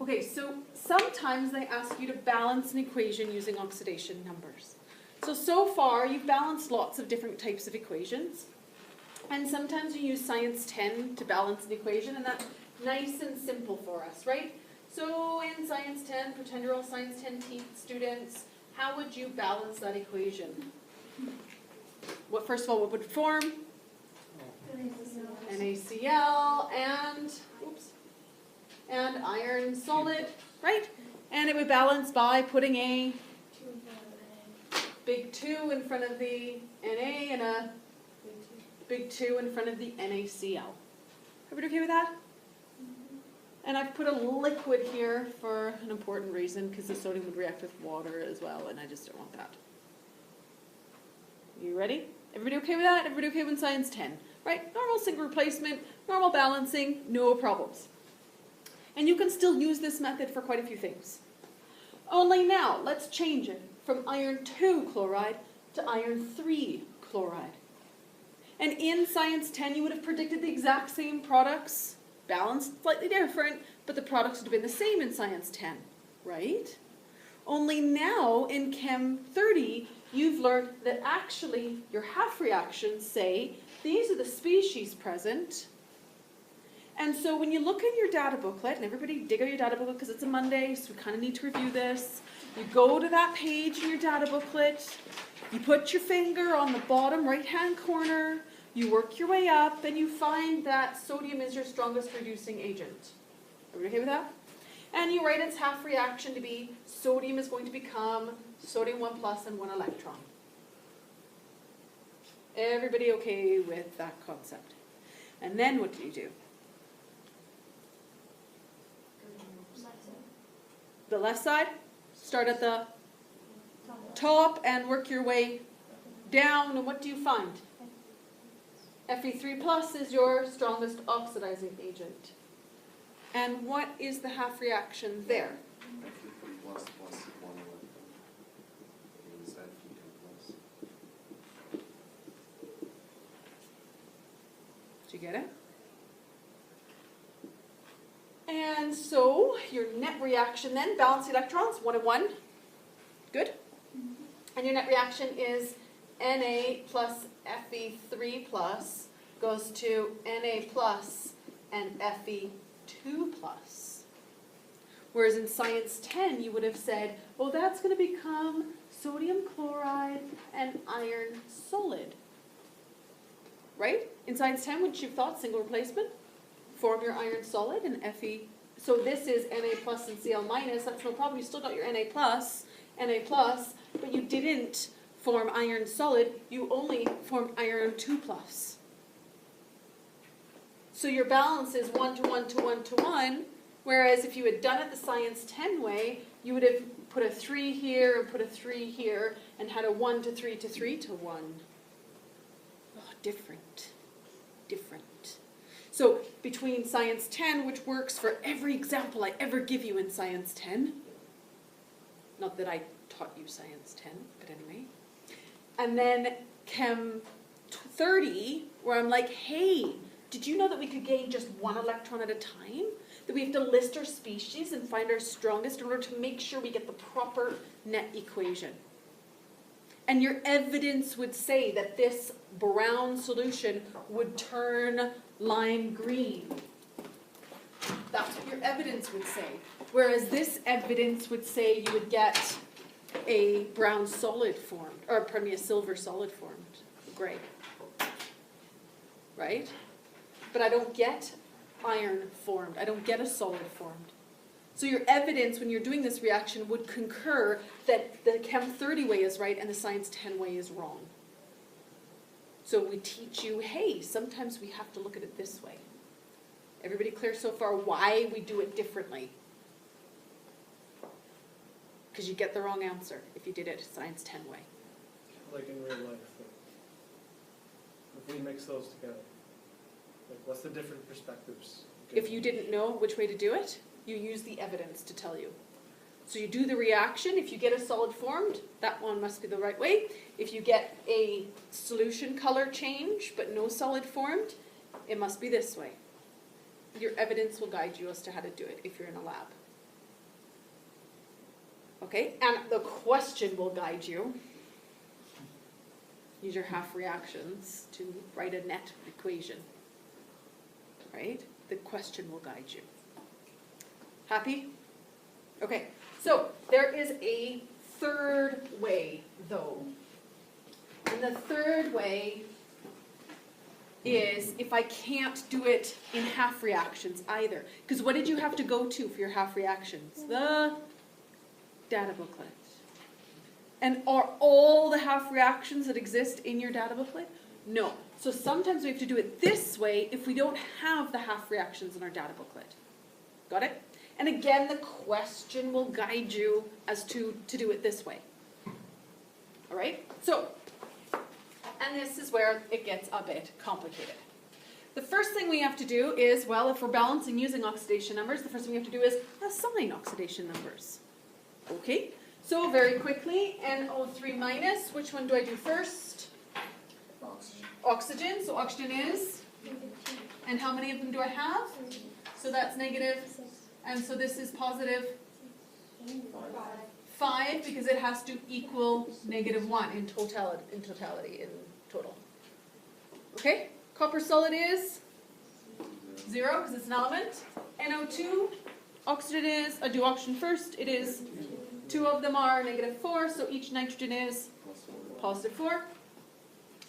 Okay, so sometimes they ask you to balance an equation using oxidation numbers. So far you've balanced lots of different types of equations. And sometimes you use Science 10 to balance an equation, and that's nice and simple for us, right? So in Science 10, pretend you're all Science 10 students, how would you balance that equation? First of all, what would form? NaCl and iron solid, right? And it would balance by putting a big 2 in front of the Na and a big 2 in front of the NaCl. Everybody okay with that? And I've put a liquid here for an important reason, because the sodium would react with water as well, and I just don't want that. You ready? Everybody okay with that? Everybody okay with Science 10? Right? Normal single replacement, normal balancing, no problems. And you can still use this method for quite a few things. Only now, let's change it from iron 2 chloride to iron 3 chloride. And in Science 10, you would have predicted the exact same products, balanced slightly different, but the products would have been the same in Science 10, right? Only now in Chem 30, you've learned that actually your half reactions say these are the species present. And so when you look in your data booklet, and everybody dig out your data booklet because it's a Monday, so we kind of need to review this. You go to that page in your data booklet, you put your finger on the bottom right-hand corner, you work your way up, and you find that sodium is your strongest reducing agent. Everybody okay with that? And you write its half reaction to be sodium is going to become sodium 1 plus and 1 electron. Everybody okay with that concept? And then what do you do? The left side, start at the top and work your way down, and what do you find? Fe3 plus is your strongest oxidizing agent. And what is the half reaction there? Fe3 plus 1 electron is Fe2 plus. Did you get it? And so your net reaction then, balance the electrons, 1 and 1. Good. And your net reaction is Na plus Fe3 plus goes to Na plus and Fe2 plus. Whereas in Science 10, you would have said, well, that's going to become sodium chloride and iron solid. Right? In Science 10, wouldn't you have thought single replacement? Form your iron solid and Fe. So this is Na plus and Cl minus. That's no problem. You still got your Na plus, but you didn't form iron solid. You only formed iron 2 plus. So your balance is 1 to 1 to 1 to 1. Whereas if you had done it the Science 10 way, you would have put a 3 here and put a 3 here and had a 1 to 3 to 3 to 1. Oh, different. So between Science 10, which works for every example I ever give you in Science 10, not that I taught you Science 10, but anyway, and then Chem 30, where I'm like, hey, did you know that we could gain just 1 electron at a time? That we have to list our species and find our strongest in order to make sure we get the proper net equation. And your evidence would say that this brown solution would turn lime green. That's what your evidence would say. Whereas this evidence would say you would get a brown solid formed, or pardon me, a silver solid formed, gray. Right? But I don't get iron formed. I don't get a solid formed. So your evidence when you're doing this reaction would concur that the Chem 30 way is right and the Science 10 way is wrong. So we teach you, hey, sometimes we have to look at it this way. Everybody clear so far why we do it differently? Because you get the wrong answer if you did it Science 10 way. Like in real life, if we mix those together, like what's the different perspectives? If you didn't know which way to do it, you use the evidence to tell you. So you do the reaction. If you get a solid formed, that one must be the right way. If you get a solution color change but no solid formed, it must be this way. Your evidence will guide you as to how to do it if you're in a lab. Okay, and the question will guide you. Use your half reactions to write a net equation. Right? The question will guide you. Happy? Okay, so there is a third way, though. And the third way is if I can't do it in half reactions either. Because what did you have to go to for your half reactions? The data booklet. And are all the half reactions that exist in your data booklet? No. So sometimes we have to do it this way if we don't have the half reactions in our data booklet. Got it? And again, the question will guide you as to do it this way. All right? So, and this is where it gets a bit complicated. The first thing we have to do is, well, if we're balancing using oxidation numbers, the first thing we have to do is assign oxidation numbers. Okay? So very quickly, NO3 minus, which one do I do first? Oxygen. Oxygen, so oxygen is? And how many of them do I have? So that's negative, and so this is positive 5 because it has to equal -1 in totality, in total. Okay? Copper solid is 0 because it's an element. NO2, oxygen is, I do oxygen first, it is 2 of them are -4, so each nitrogen is +4.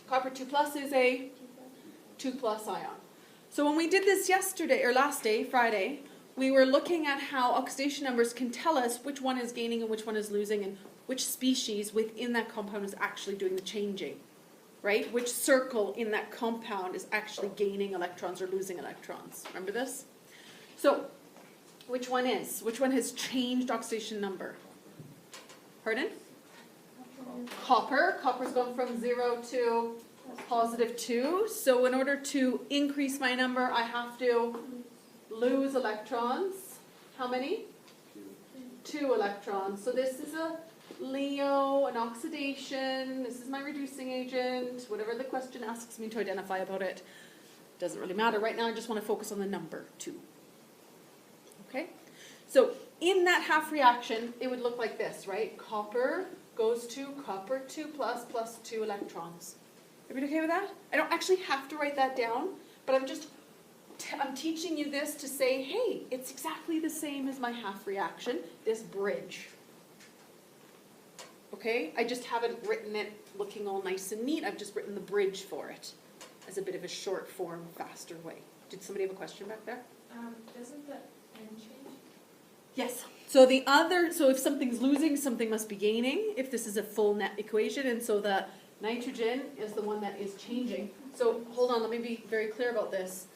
Copper 2 plus is a 2 plus ion. So when we did this yesterday, or last day, Friday, we were looking at how oxidation numbers can tell us which one is gaining and which one is losing and which species within that compound is actually doing the changing, right? Which circle in that compound is actually gaining electrons or losing electrons. Remember this? So, which one is? Which one has changed oxidation number? Pardon? Copper. Copper's gone from 0 to +2. So in order to increase my number, I have to lose electrons. How many? 2 electrons. So this is a Leo, an oxidation. This is my reducing agent. Whatever the question asks me to identify about it, doesn't really matter. Right now I just want to focus on the number 2. Okay? So in that half reaction, it would look like this, right? Copper goes to copper 2 plus 2 electrons. Everybody okay with that? I don't actually have to write that down, but I'm teaching you this to say, hey, it's exactly the same as my half reaction, this bridge. Okay? I just haven't written it looking all nice and neat. I've just written the bridge for it as a bit of a short form, faster way. Did somebody have a question back there? Doesn't the N change? Yes. So if something's losing, something must be gaining, if this is a full net equation, and so the nitrogen is the one that is changing. So hold on, let me be very clear about this.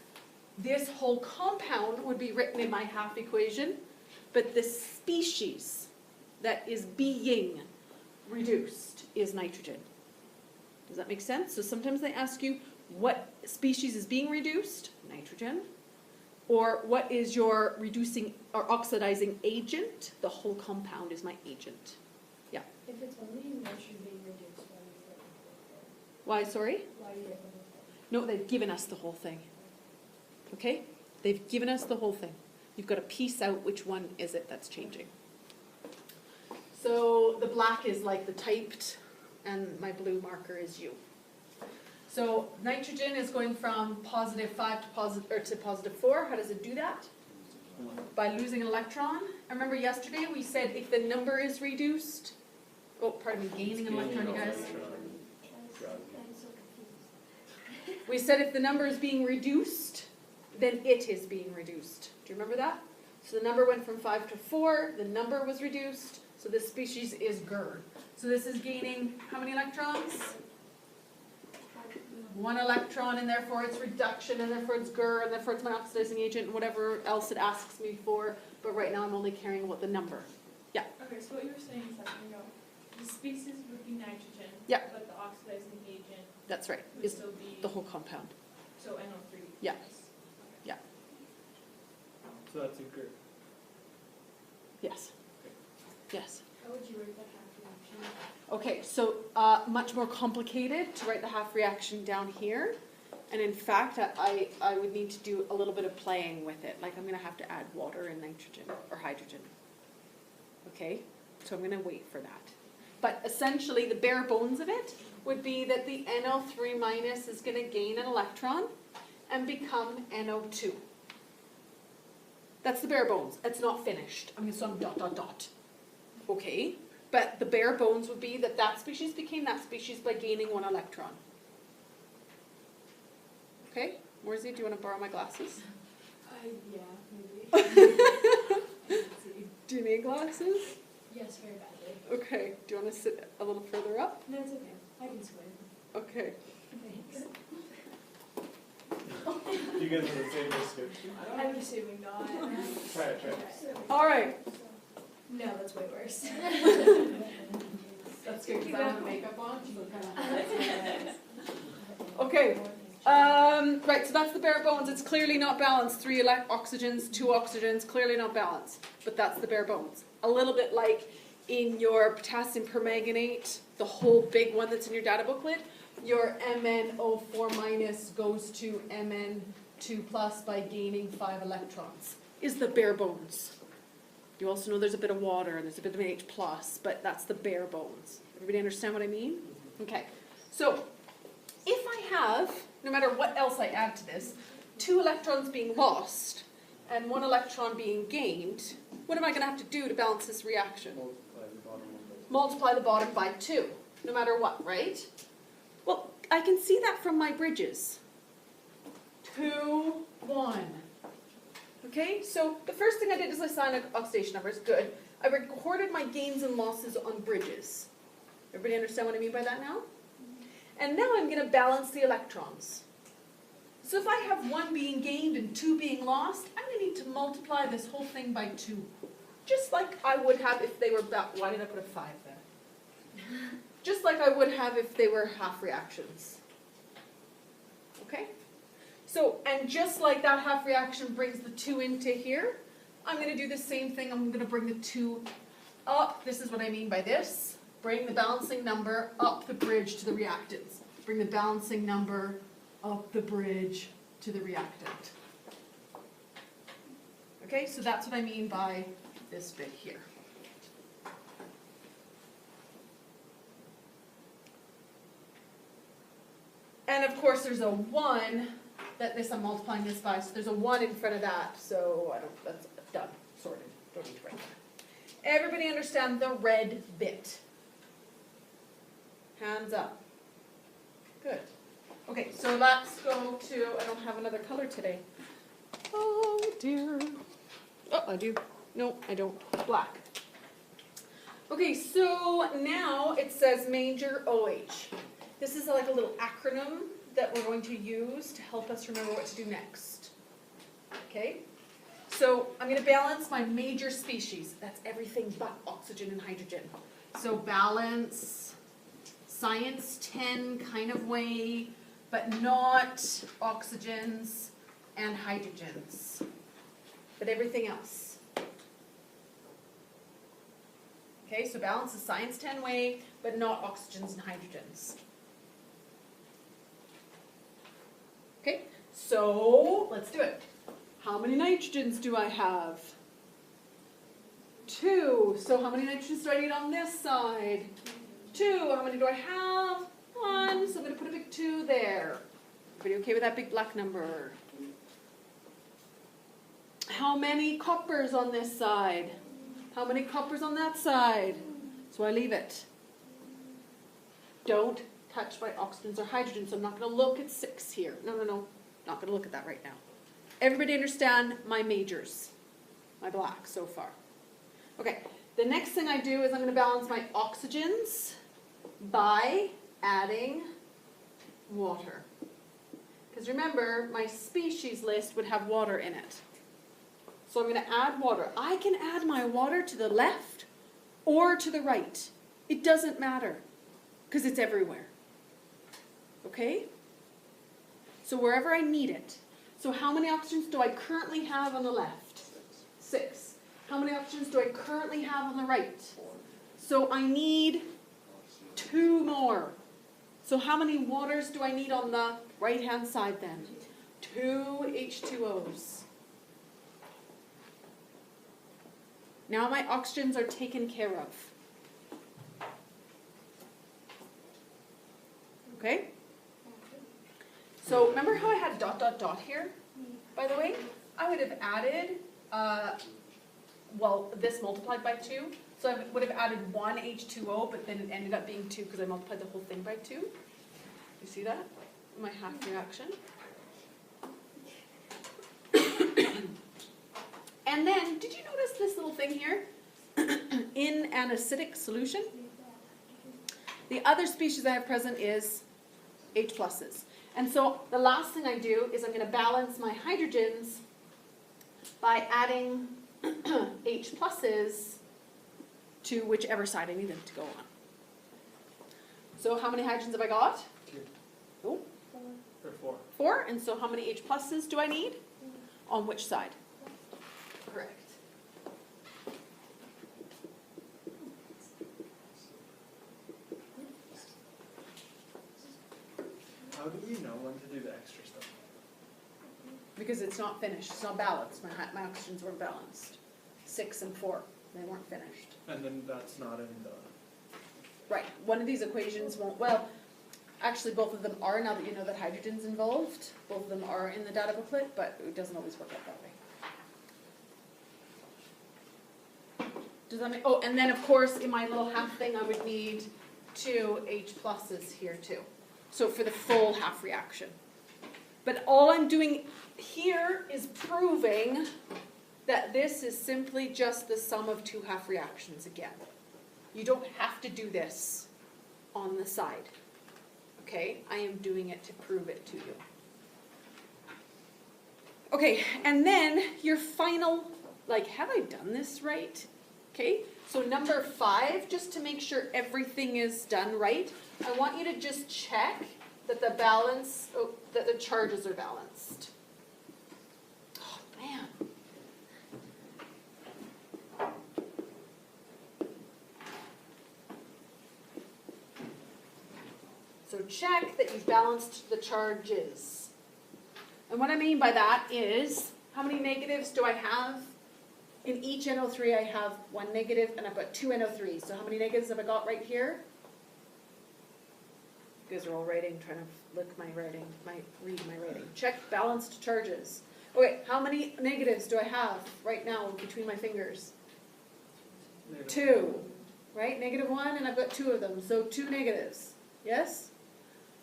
This whole compound would be written in my half equation, but the species that is being reduced is nitrogen. Does that make sense? So sometimes they ask you, what species is being reduced? Nitrogen. Or what is your reducing or oxidizing agent? The whole compound is my agent. Yeah. If it's only nitrogen being reduced, Why, sorry? why do you get No, they've given us the whole thing. Okay? They've given us the whole thing. You've got to piece out which one is it that's changing. So the black is like the typed, and my blue marker is U. So nitrogen is going from +5 to +4. How does it do that? By losing an electron. I remember yesterday we said if the number is reduced, gaining an electron, you guys. We said if the number is being reduced, then it is being reduced. Do you remember that? So the number went from 5 to 4, the number was reduced, so this species is GER. So this is gaining how many electrons? 1 electron, and therefore it's reduction, and therefore it's GER, and therefore it's my oxidizing agent, and whatever else it asks me for, but right now I'm only caring about the number. Yeah. Okay, so what you were saying a second ago, the species would be nitrogen, Yeah. but the oxidizing agent That's right, would is still be, the whole compound. so NO3. Yeah. Okay. Yeah. So that's a group. Yes. Yes. How would you rate that half reaction? Okay, so much more complicated to write the half reaction down here. And in fact, I would need to do a little bit of playing with it. Like I'm going to have to add water and nitrogen or hydrogen. Okay? So I'm going to wait for that. But essentially, the bare bones of it would be that the NO3 minus is going to gain an electron and become NO2. That's the bare bones. It's not finished. I mean, so I'm dot, dot, dot. Okay? But the bare bones would be that that species became that species by gaining one electron. Okay? Morzy, do you want to borrow my glasses? Yeah, maybe. Let's see. Do you need glasses? Yes, very badly. Okay. Do you want to sit a little further up? No, it's okay. I can squint. Okay. Thanks. You guys are the same prescription? I'm assuming not. Try it. Okay. All right. No, that's way worse. That's good because I have makeup on. So Okay. Right, so that's the bare bones. It's clearly not balanced. 3 oxygens, 2 oxygens, clearly not balanced. But that's the bare bones. A little bit like in your potassium permanganate, the whole big one that's in your data booklet, your MnO4 minus goes to Mn2 plus by gaining 5 electrons, is the bare bones. You also know there's a bit of water and there's a bit of an H plus, but that's the bare bones. Everybody understand what I mean? Okay, so if I have, no matter what else I add to this, 2 electrons being lost and 1 electron being gained, what am I going to have to do to balance this reaction? Multiply the bottom by 2, no matter what, right? Well, I can see that from my bridges. 2, 1. Okay, so the first thing I did is I assigned oxidation numbers. Good. I recorded my gains and losses on bridges. Everybody understand what I mean by that now? And now I'm going to balance the electrons. So if I have 1 being gained and 2 being lost, I'm going to need to multiply this whole thing by 2. Just like I would have if they were about, why did I put a 5 there? Just like I would have if they were half reactions. Okay? So, and just like that half reaction brings the 2 into here, I'm going to do the same thing. I'm going to bring the 2 up. This is what I mean by this. Bring the balancing number up the bridge to the reactants. Bring the balancing number up the bridge to the reactant. Okay, so that's what I mean by this bit here. And of course there's a 1 that this I'm multiplying this by, so there's a 1 in front of that, so that's done, sorted, don't need to write that. Everybody understand the red bit? Hands up. Good. Okay, so let's go to, I don't have another color today. Oh dear. Oh, I do. No, I don't. Black. Okay, so now it says major OH. This is like a little acronym that we're going to use to help us remember what to do next. Okay? So I'm going to balance my major species. That's everything but oxygen and hydrogen. So balance, science 10 kind of way, but not oxygens and hydrogens. But everything else. Okay, so balance is science 10 way, but not oxygens and hydrogens. Okay, so let's do it. How many nitrogens do I have? 2. So how many nitrogens do I need on this side? 2. How many do I have? 1. So I'm going to put a big 2 there. Everybody okay with that big black number? How many coppers on this side? How many coppers on that side? So I leave it. Don't touch my oxygens or hydrogens. So I'm not going to look at 6 here. No. Not going to look at that right now. Everybody understand my majors? My black so far. Okay, the next thing I do is I'm going to balance my oxygens by adding water. Because remember, my species list would have water in it. So I'm going to add water. I can add my water to the left or to the right. It doesn't matter because it's everywhere. Okay? So wherever I need it. So how many oxygens do I currently have on the left? 6. How many oxygens do I currently have on the right? 4. So I need 2 more. So how many waters do I need on the right-hand side then? 2 H2Os. Now my oxygens are taken care of. Okay? So remember how I had dot, dot, dot here, by the way? I would have added, this multiplied by 2. So I would have added 1 H2O, but then it ended up being 2 because I multiplied the whole thing by 2. You see that? My half reaction. And then, did you notice this little thing here? In an acidic solution, the other species I have present is H pluses. And so the last thing I do is I'm going to balance my hydrogens by adding H pluses to whichever side I need them to go on. So how many hydrogens have I got? 2 Oh, or 4. 4. And so how many H pluses do I need? On which side? Correct. How do you know when to do the extra stuff? Because it's not finished. It's not balanced. My oxygens weren't balanced. 6 and 4. They weren't finished. And then that's not in the... Right. One of these equations won't, well, actually both of them are, now that you know that hydrogen's involved. Both of them are in the data booklet, but it doesn't always work out that way. Does that make, oh, and then of course in my little half thing I would need 2 H pluses here too. So for the full half reaction. But all I'm doing here is proving that this is simply just the sum of 2 half reactions again. You don't have to do this on the side. Okay, I am doing it to prove it to you. Okay, and then your final, like, have I done this right? Okay, so number 5, just to make sure everything is done right, I want you to just check that the balance, that the charges are balanced. Oh, man. So check that you've balanced the charges. And what I mean by that is, how many negatives do I have? In each NO3 I have 1 negative and I've got 2 NO3s. So how many negatives have I got right here? You guys are all writing, trying to look my writing, read my writing. Check balanced charges. Okay, how many negatives do I have right now between my fingers? Negative. 2, right? -1 and I've got 2 of them. So 2 negatives, yes?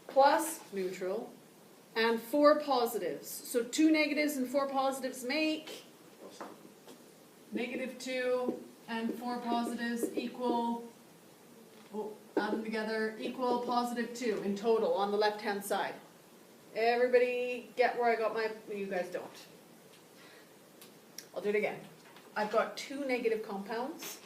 Plus neutral and 4 positives. So 2 negatives and 4 positives make -2 and 4 positives equal, add them together, equal +2 in total on the left-hand side. Everybody get where I got my, you guys don't. I'll do it again. I've got 2 negative compounds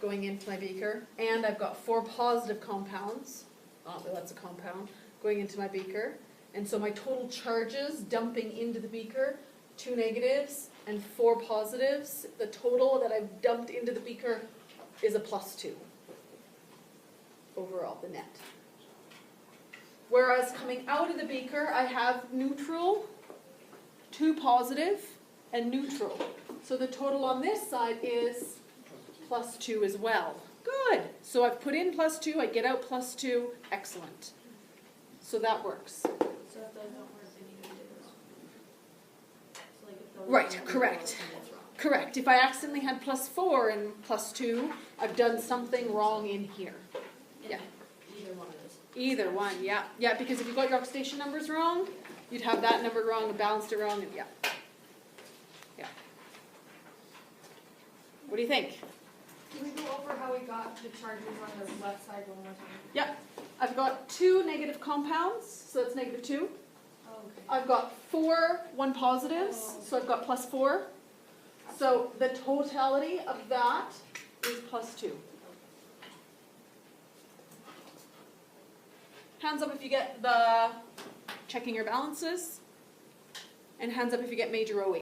going into my beaker, and I've got 4 positive compounds, oh, that's a compound, going into my beaker. And so my total charges dumping into the beaker, 2 negatives and 4 positives, the total that I've dumped into the beaker is a +2 overall, the net. Whereas coming out of the beaker, I have neutral, 2 positive, and neutral. So the total on this side is +2 as well. Good. So I've put in +2, I get out +2. Excellent. So that works. So if those don't work, then you gotta do this one. So like if those Right, don't correct. work, then it's wrong. Correct. If I accidentally had +4 and +2, I've done something wrong in here. And Yeah. Either one of those. Either one, yeah. Yeah, because if you got your oxidation numbers wrong, you'd have that number wrong and balanced it wrong, and yeah. Yeah. What do you think? Can we go over how we got the charges on the left side one more time? Yep. I've got 2 negative compounds, so that's -2. Oh, okay. I've got 4 1 positives, so I've got +4. So the totality of that is +2. Hands up if you get the checking your balances, and hands up if you get major OH.